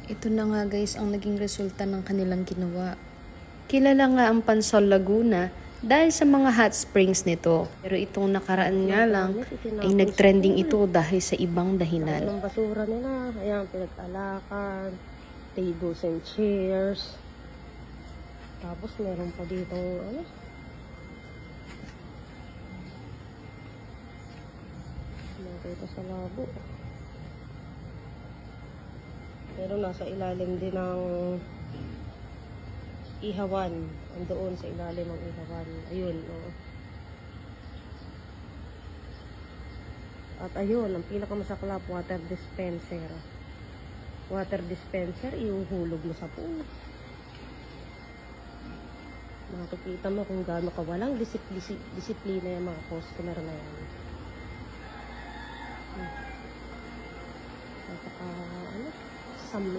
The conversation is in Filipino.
Ito na nga guys ang naging resulta ng kanilang ginawa. Kilala nga ang Pansol Laguna dahil sa mga hot springs nito. Pero itong nakaraan nga lang ay nagtrending ito dahil sa ibang dahilan. Ang basura nila, ayan, pinag-alakan, tables and chairs. Tapos meron pa dito, ano? Nakita sa labo. Pero nasa ilalim din ng ihawan. Andoon sa ilalim ng ihawan. Ayun, oh. At ayun, ang pinakamasaklap, water dispenser. Water dispenser, iuhulog mo sa pool. Makikita mo kung gaano kawalang disiplina yung mga customer na yan. Napaka, ano, samla.